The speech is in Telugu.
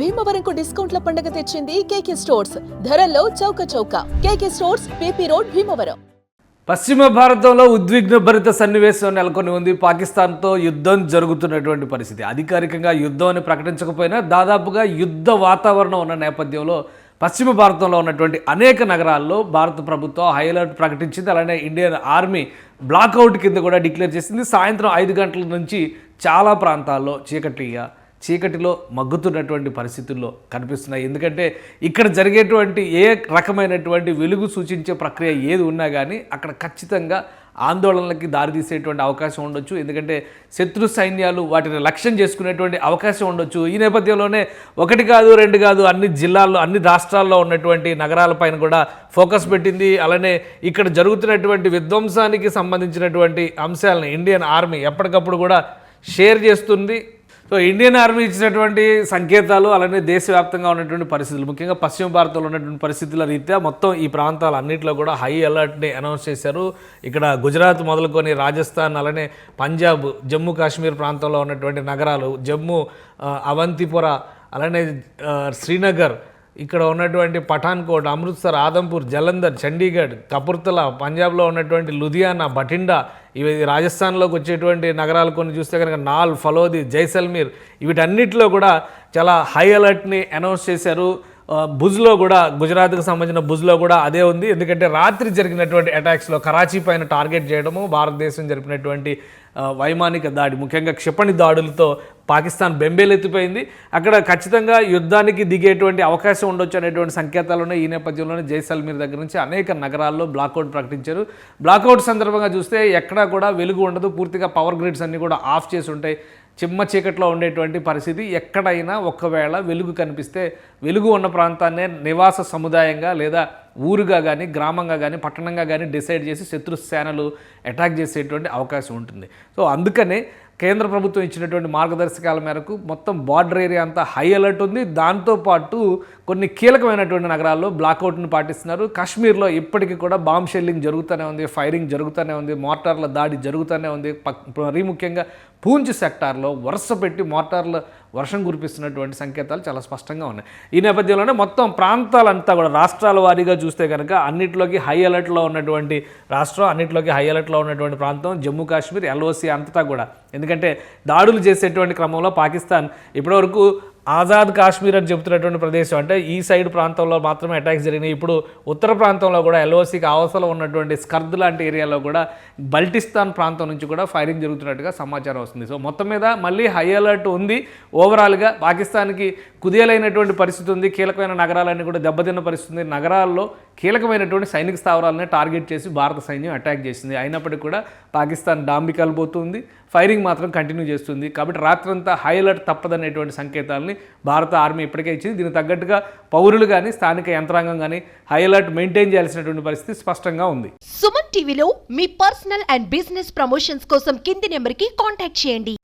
భీమవరంకు డిస్కౌంట్ల పండుగ తెచ్చింది కేకే స్టోర్స్. ధరల్లో చౌక చౌక. కేకే స్టోర్స్, పీపీ రోడ్, భీమవరం. పశ్చిమ భారతంలో ఉద్విగ్నభరిత సన్నివేశం నెలకొని ఉంది. పాకిస్తాన్తో యుద్ధం జరుగుతున్నటువంటి పరిస్థితి. అధికారికంగా యుద్ధం అని ప్రకటించకపోయినా దాదాపుగా యుద్ధ వాతావరణం ఉన్న నేపథ్యంలో పశ్చిమ భారతంలో ఉన్నటువంటి అనేక నగరాల్లో భారత ప్రభుత్వం హై అలర్ట్ ప్రకటించింది. అలానే ఇండియన్ ఆర్మీ బ్లాక్అవుట్ కింద కూడా డిక్లేర్ చేసింది. సాయంత్రం 5 గంటల నుంచి చాలా ప్రాంతాల్లో చీకటిలో మగ్గుతున్నటువంటి పరిస్థితుల్లో కనిపిస్తున్నాయి. ఎందుకంటే ఇక్కడ జరిగేటువంటి ఏ రకమైనటువంటి వెలుగు సూచించే ప్రక్రియ ఏది ఉన్నా కానీ అక్కడ ఖచ్చితంగా ఆందోళనలకి దారితీసేటువంటి అవకాశం ఉండొచ్చు. ఎందుకంటే శత్రు సైన్యాలు వాటిని లక్ష్యం చేసుకునేటువంటి అవకాశం ఉండొచ్చు. ఈ నేపథ్యంలోనే 1 కాదు 2 కాదు అన్ని జిల్లాల్లో అన్ని రాష్ట్రాల్లో ఉన్నటువంటి నగరాలపైన కూడా ఫోకస్ పెట్టింది. అలానే ఇక్కడ జరుగుతున్నటువంటి విధ్వంసానికి సంబంధించినటువంటి అంశాలను ఇండియన్ ఆర్మీ ఎప్పటికప్పుడు కూడా షేర్ చేస్తుంది. సో ఇండియన్ ఆర్మీ ఇచ్చినటువంటి సంకేతాలు అలానే దేశవ్యాప్తంగా ఉన్నటువంటి పరిస్థితులు, ముఖ్యంగా పశ్చిమ భారతంలో ఉన్నటువంటి పరిస్థితుల రీత్యా మొత్తం ఈ ప్రాంతాలు అన్నింటిలో కూడా హై అలర్ట్ని అనౌన్స్ చేశారు. ఇక్కడ గుజరాత్ మొదలుకొని రాజస్థాన్, అలానే పంజాబ్, జమ్మూ కాశ్మీర్ ప్రాంతంలో ఉన్నటువంటి నగరాలు, జమ్మూ, అవంతిపుర, అలానే శ్రీనగర్, ఇక్కడ ఉన్నటువంటి పఠాన్కోట్, అమృత్సర్, ఆదంపూర్, జలంధర్, చండీగఢ్, కపుర్తలా, పంజాబ్లో ఉన్నటువంటి లుధియానా, బఠిండా, ఇవి రాజస్థాన్లోకి వచ్చేటువంటి నగరాలు కొన్ని చూస్తే కనుక నాల్, ఫలోది, జైసల్మీర్, వీటన్నిటిలో కూడా చాలా హై అలర్ట్ని అనౌన్స్ చేశారు. భుజ్లో కూడా, గుజరాత్కి సంబంధించిన భుజ్లో కూడా అదే ఉంది. ఎందుకంటే రాత్రి జరిగినటువంటి అటాక్స్లో కరాచీ పైన టార్గెట్ చేయడము, భారతదేశం జరిపినటువంటి వైమానిక దాడి, ముఖ్యంగా క్షిపణి దాడులతో పాకిస్తాన్ బెంబేలెత్తిపోయింది. అక్కడ ఖచ్చితంగా యుద్ధానికి దిగేటువంటి అవకాశం ఉండొచ్చు అనేటువంటి సంకేతాలు ఉన్నాయి. ఈ నేపథ్యంలోనే జైసల్మీర్ దగ్గర నుంచి అనేక నగరాల్లో బ్లాక్అవుట్ ప్రకటించారు. బ్లాక్అవుట్ సందర్భంగా చూస్తే ఎక్కడా కూడా వెలుగు ఉండదు. పూర్తిగా పవర్ గ్రిడ్స్ అన్నీ కూడా ఆఫ్ చేసి ఉంటాయి. చిమ్మ చీకట్లో ఉండేటువంటి పరిస్థితి. ఎక్కడైనా ఒక్కవేళ వెలుగు కనిపిస్తే వెలుగు ఉన్న ప్రాంతాన్నే నివాస సముదాయంగా లేదా ఊరుగా కానీ, గ్రామంగా కానీ, పట్టణంగా కానీ డిసైడ్ చేసి శత్రు సేనలు అటాక్ చేసేటువంటి అవకాశం ఉంటుంది. సో అందుకనే కేంద్ర ప్రభుత్వం ఇచ్చినటువంటి మార్గదర్శకాల మేరకు మొత్తం బార్డర్ ఏరియా అంతా హై అలర్ట్ ఉంది. దాంతోపాటు కొన్ని కీలకమైనటువంటి నగరాల్లో బ్లాక్అవుట్ను పాటిస్తున్నారు. కాశ్మీర్లో ఇప్పటికీ కూడా బాంబ్ షెల్లింగ్ జరుగుతూనే ఉంది, ఫైరింగ్ జరుగుతూనే ఉంది, మోటార్ల దాడి జరుగుతూనే ఉంది. మరీ ముఖ్యంగా పూంచ్ సెక్టార్లో వరుస పెట్టి మోటార్ల వర్షం కురిపిస్తున్నటువంటి సంకేతాలు చాలా స్పష్టంగా ఉన్నాయి. ఈ నేపథ్యంలోనే మొత్తం ప్రాంతాలంతా కూడా రాష్ట్రాల వారీగా చూస్తే కనుక అన్నింటిలోకి హై అలర్ట్లో ఉన్నటువంటి రాష్ట్రం, అన్నింటిలోకి హై అలర్ట్లో ఉన్నటువంటి ప్రాంతం జమ్మూ కాశ్మీర్, ఎల్ఓసి అంతటా కూడా. ఎందుకంటే దాడులు చేసేటువంటి క్రమంలో పాకిస్తాన్ ఇప్పటివరకు ఆజాద్ కాశ్మీర్ అని చెబుతున్నటువంటి ప్రదేశం, అంటే ఈ సైడ్ ప్రాంతంలో మాత్రమే అటాక్స్ జరిగినాయి. ఇప్పుడు ఉత్తర ప్రాంతంలో కూడా ఎల్ఓసికి అవసరం ఉన్నటువంటి స్కర్ద్ లాంటి ఏరియాలో కూడా బల్టిస్తాన్ ప్రాంతం నుంచి కూడా ఫైరింగ్ జరుగుతున్నట్టుగా సమాచారం వస్తుంది. సో మొత్తం మీద మళ్ళీ హై అలర్ట్ ఉంది. ఓవరాల్గా పాకిస్తాన్కి కుదేలైనటువంటి పరిస్థితి ఉంది. కీలకమైన నగరాలన్నీ కూడా దెబ్బతిన్న పరిస్థితి ఉంది. నగరాల్లో కీలకమైనటువంటి సైనిక స్థావరాలనే టార్గెట్ చేసి భారత సైన్యం అటాక్ చేసింది. అయినప్పటికీ కూడా పాకిస్తాన్ డాంబికాలు పోతుంది, ఫైరింగ్ మాత్రం కంటిన్యూ చేస్తుంది. కాబట్టి రాత్రంతా హై అలర్ట్ తప్పదనేటువంటి సంకేతాలని భారత ఆర్మీ ఇప్పటికే ఇచ్చింది. దీనికి తగ్గట్టుగా పౌరులు కానీ, స్థానిక యంత్రాంగం కానీ హై అలర్ట్ మెయింటైన్ చేయాల్సినటువంటి పరిస్థితి స్పష్టంగా ఉంది. సుమన్ టీవీలో మీ పర్సనల్ అండ్ బిజినెస్ ప్రమోషన్స్ కోసం కింది నెంబర్కి కాంటాక్ట్ చేయండి.